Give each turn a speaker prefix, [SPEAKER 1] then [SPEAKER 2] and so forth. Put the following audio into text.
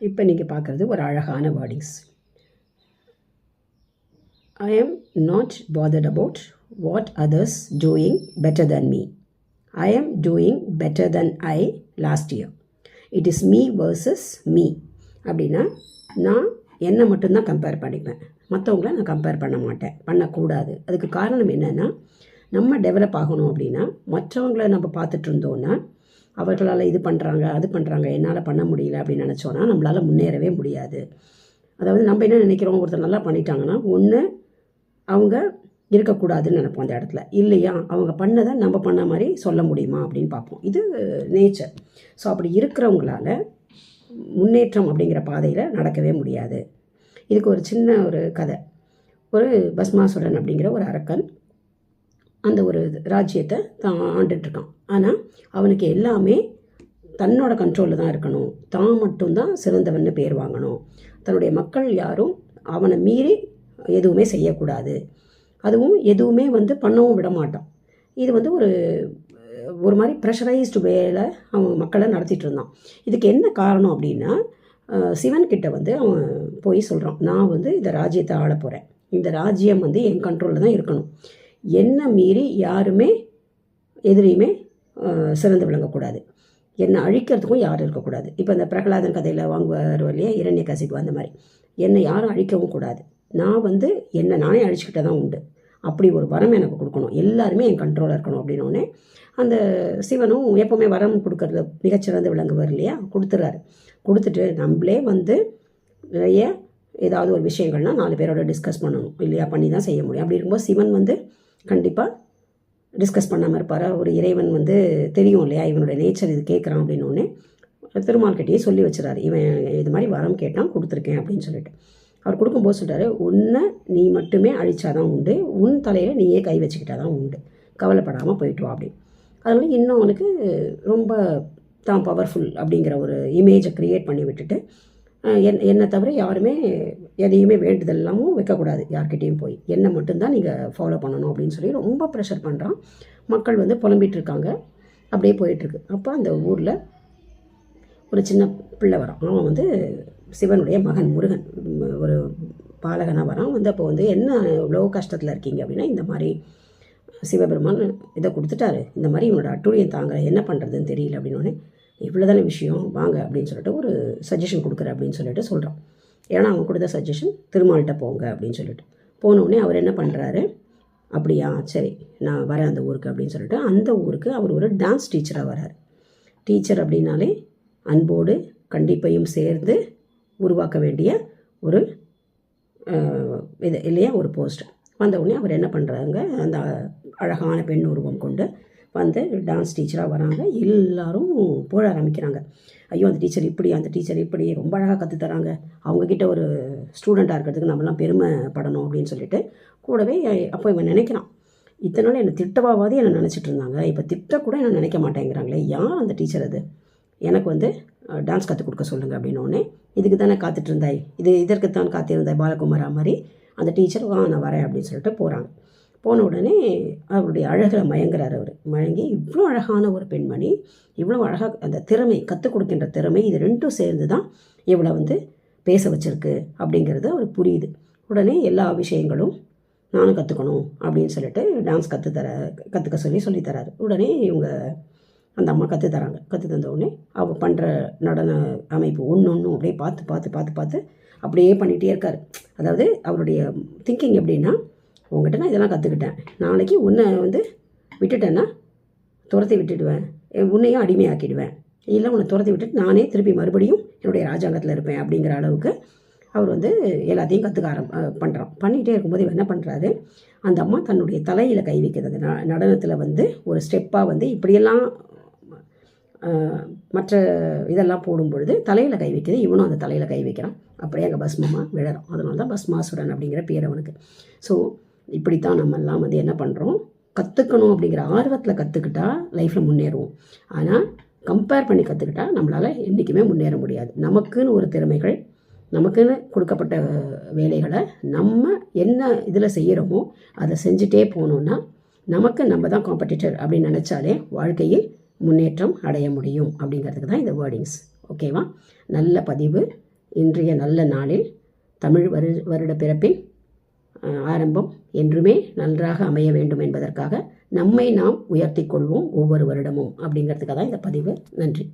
[SPEAKER 1] இப்போ நீங்கள் பார்க்குறது ஒரு அழகான wordings. I am not bothered about what others doing better than me. I am doing better than I last year. It is me versus me. அப்படின்னா நான் என்னை மட்டும்தான் கம்பேர் பண்ணிப்பேன், மற்றவங்கள நான் கம்பேர் பண்ண மாட்டேன், பண்ணக்கூடாது. அதுக்கு காரணம் என்னென்னா, நம்ம டெவலப் ஆகணும் அப்படின்னா மற்றவங்கள நம்ம பார்த்துட்டு இருந்தோன்னா அவர்களால் இது பண்ணுறாங்க அது பண்ணுறாங்க என்னால் பண்ண முடியல அப்படின்னு நினச்சோன்னா நம்மளால் முன்னேறவே முடியாது. அதாவது நம்ம என்ன நினைக்கிறோம், ஒருத்தர் நல்லா பண்ணிட்டாங்கன்னா ஒன்று அவங்க இருக்கக்கூடாதுன்னு நினைப்போம் அந்த இடத்துல, இல்லையா அவங்க பண்ணதை நம்ம பண்ண மாதிரி சொல்ல முடியுமா அப்படின்னு பார்ப்போம். இது நேச்சர். ஸோ அப்படி இருக்கிறவங்களால முன்னேற்றம் அப்படிங்கிற பாதையில் நடக்கவே முடியாது. இதுக்கு ஒரு சின்ன ஒரு கதை. ஒரு பஸ்மாசுரன் அப்படிங்கிற ஒரு அரக்கன் அந்த ஒரு ராஜ்யத்தை தான் ஆண்டுட்ருக்கான். ஆனால் அவனுக்கு எல்லாமே தன்னோட கண்ட்ரோலில் தான் இருக்கணும், தான் மட்டும்தான் சிறந்தவன்னு பேர் வாங்கணும், தன்னுடைய மக்கள் யாரும் அவனை மீறி எதுவுமே செய்யக்கூடாது, அதுவும் எதுவுமே பண்ணவும் விட மாட்டான். இது ஒரு மாதிரி ப்ரெஷரைஸ்டு வேலை அவன் மக்களை நடத்திட்டு இருந்தான். இதுக்கு என்ன காரணம் அப்படின்னா, சிவன்கிட்ட அவன் போய் சொல்கிறான், நான் இந்த ராஜ்யத்தை ஆள போகிறேன், இந்த ராஜ்யம் என் கண்ட்ரோலில் தான் இருக்கணும், என்னை மீறி யாருமே எதிரையுமே சிறந்து விளங்கக்கூடாது, என்னை அழிக்கிறதுக்கும் யாரும் இருக்கக்கூடாது. இப்போ இந்த பிரகலாதன் கதையில் வாங்குவார் இல்லையா, இரண்யகசிப்பு, அந்த மாதிரி என்னை யாரும் அழிக்கவும் கூடாது, நான் என்னை நானே அழிச்சுக்கிட்டே தான் உண்டு, அப்படி ஒரு வரம் எனக்கு கொடுக்கணும், எல்லாருமே என் கண்ட்ரோலில் இருக்கணும் அப்படின்னோடனே அந்த சிவனும் எப்போவுமே வரம் கொடுக்கறது மிகச்சிறந்து விளங்குவார் இல்லையா, கொடுத்துறாரு. கொடுத்துட்டு நம்மளே நிறைய ஏதாவது ஒரு விஷயங்கள்னால் 4 பேரோட டிஸ்கஸ் பண்ணணும் இல்லையா, பண்ணி தான் செய்ய முடியும். அப்படி இருக்கும்போது சிவன் கண்டிப்பாக டிஸ்கஸ் பண்ணாமல் இருப்பார். ஒரு இறைவன் தெரியும் இல்லையா, இவனுடைய நேச்சர் இது கேட்குறான் அப்படின்னோடனே திருமால்கிட்டையே சொல்லி வச்சுறாரு, இவன் இது மாதிரி வரம் கேட்டான் கொடுத்துருக்கேன் அப்படின்னு சொல்லிட்டு. அவர் கொடுக்கும்போது சொல்கிறாரு, உன்னை நீ மட்டுமே அழிச்சாதான் உண்டு, உன் தலையில் நீயே கை வச்சுக்கிட்டாதான் உண்டு, கவலைப்படாமல் போயிட்டு வா அப்படி. அதனால் இன்னும் அவனுக்கு ரொம்ப தான் பவர்ஃபுல் அப்படிங்கிற ஒரு இமேஜை க்ரியேட் பண்ணி விட்டுட்டு, என்னை தவிர யாருமே எதையுமே வேண்டுதல் இல்லாமல் வைக்கக்கூடாது, யார்கிட்டையும் போய் என்னை மட்டும்தான் நீங்கள் ஃபாலோ பண்ணணும் அப்படின்னு சொல்லி ரொம்ப ப்ரெஷர் பண்ணுறான். மக்கள் புலம்பிகிட்டு இருக்காங்க. அப்படியே போயிட்டுருக்கு. அப்போ அந்த ஊரில் ஒரு சின்ன பிள்ளை வரான். அவன் சிவனுடைய மகன் முருகன் ஒரு பாலகனாக வரான். அப்போ என்ன இவ்வளோ கஷ்டத்தில் இருக்கீங்க அப்படின்னா, இந்த மாதிரி சிவபெருமான் இதை கொடுத்துட்டாரு, இந்த மாதிரி இவனோட அட்டூழியம் தாங்க என்ன பண்ணுறதுன்னு தெரியல அப்படின்னோடனே, இவ்வளோதான விஷயம் வாங்க அப்படின்னு சொல்லிட்டு ஒரு சஜஷன் கொடுக்குற அப்படின்னு சொல்லிட்டு சொல்கிறான். ஏன்னா அவன் கொடுத்த சஜஷன் திருமால்கிட்ட போங்க அப்படின்னு சொல்லிட்டு போனோடனே அவர் என்ன பண்ணுறாரு, அப்படியா சரி நான் வரேன் அந்த ஊருக்கு அப்படின்னு சொல்லிட்டு அந்த ஊருக்கு அவர் ஒரு டான்ஸ் டீச்சராக வரார். டீச்சர் அப்படின்னாலே அன்போடு கண்டிப்பையும் சேர்ந்து உருவாக்க வேண்டிய ஒரு இது இல்லையா, ஒரு போஸ்ட். வந்தவுடனே அவர் என்ன பண்ணுறாங்க, அந்த அழகான பெண் உருவம் கொண்டு டான்ஸ் டீச்சராக வராங்க. எல்லாரும் போட ஆரம்பிக்கிறாங்க, ஐயோ அந்த டீச்சர் இப்படி, அந்த டீச்சர் இப்படி ரொம்ப அழகாக கற்றுத்தராங்க, அவங்கக்கிட்ட ஒரு ஸ்டூடெண்ட்டாக இருக்கிறதுக்கு நம்மளாம் பெருமைப்படணும் அப்படின்னு சொல்லிட்டு கூடவே. அப்போ இவன் நினைக்கிறான், இத்தனை நாள் என்னை திட்டவாவாதி என்னை நினச்சிட்டு இருந்தாங்க, இப்போ திட்டக்கூட என்ன நினைக்க மாட்டேங்கிறாங்களே, யார் அந்த டீச்சர், அது எனக்கு டான்ஸ் கற்றுக் கொடுக்க சொல்லுங்கள் அப்படின்னோடனே, இதுக்கு தானே காத்துட்ருந்தாய், இதற்குத்தான் காத்திருந்தாய் பாலகுமாரா மாதிரி அந்த டீச்சர் நான் வரேன் அப்படின்னு சொல்லிட்டு போகிறாங்க. போன உடனே அவருடைய அழகில் மயங்குறார். அவர் மயங்கி, இவ்வளோ அழகான ஒரு பெண்மணி, இவ்வளோ அழகாக அந்த திறமை, கற்றுக் கொடுக்கின்ற திறமை, இது ரெண்டும் சேர்ந்து தான் இவ்வளோ பேச வச்சிருக்கு அப்படிங்கிறது அவர் புரியுது. உடனே எல்லா விஷயங்களும் நானும் கற்றுக்கணும் அப்படின்னு சொல்லிட்டு டான்ஸ் கற்றுக்க சொல்லித்தராரு. உடனே இவங்க அந்த அம்மா கற்றுத்தராங்க. தந்த உடனே அவள் பண்ணுற நடன அமைப்பு ஒன்று அப்படியே பார்த்து அப்படியே பண்ணிகிட்டே இருக்கார். அதாவது அவருடைய திங்கிங் எப்படின்னா, உங்கள்கிட்ட நான் இதெல்லாம் கற்றுக்கிட்டேன், நாளைக்கு உன்னை விட்டுட்டேன்னா துரத்தி விட்டுடுவேன், உன்னையும் அடிமையாக்கிடுவேன், இல்லை உன்னை துரத்தி விட்டுட்டு நானே திருப்பி மறுபடியும் என்னுடைய ராஜாங்கத்தில் இருப்பேன் அப்படிங்கிற அளவுக்கு அவர் எல்லாத்தையும் கற்றுக்க பண்ணிகிட்டே இருக்கும்போது இவர் என்ன பண்ணுறாரு, அந்த அம்மா தன்னுடைய தலையில் கை வைக்கிறது. அந்த நடனத்தில் ஒரு ஸ்டெப்பாக இப்படியெல்லாம் மற்ற இதெல்லாம் போடும் பொழுது தலையில் கை வைக்கிறது, இவனும் அந்த தலையில் கை வைக்கிறான். அப்படியே அங்கே பஸ்மமாக விழறான். அதனால தான் பஸ்மாசுரன் அப்படிங்கிற பேர் அவனுக்கு. ஸோ இப்படித்தான் நம்மெல்லாம் என்ன பண்ணுறோம், கற்றுக்கணும் அப்படிங்கிற ஆர்வத்தில் கற்றுக்கிட்டா லைஃப்பில் முன்னேறுவோம். ஆனால் கம்பேர் பண்ணி கற்றுக்கிட்டா நம்மளால் என்றைக்குமே முன்னேற முடியாது. நமக்குன்னு ஒரு திறமைகள், நமக்குன்னு கொடுக்கப்பட்ட வேலைகளை நம்ம என்ன இதில் செய்கிறோமோ அதை செஞ்சுட்டே போனோன்னா நமக்கு நம்ம தான் காம்படிட்டர் அப்படின்னு நினச்சாலே வாழ்க்கையில் முன்னேற்றம் அடைய முடியும் அப்படிங்கிறதுக்கு தான் இந்த வேர்டிங்ஸ். ஓகேவா? நல்ல பதிவு. இன்றைய நல்ல நாளில் தமிழ் வருட பிறப்பின் ஆரம்பம் என்றுமே நன்றாக அமைய வேண்டும் என்பதற்காக நம்மை நாம் உயர்த்தி கொள்வோம் ஒவ்வொரு வருடமும் அப்படிங்கிறதுக்காக தான் இந்த பதிவு. நன்றி.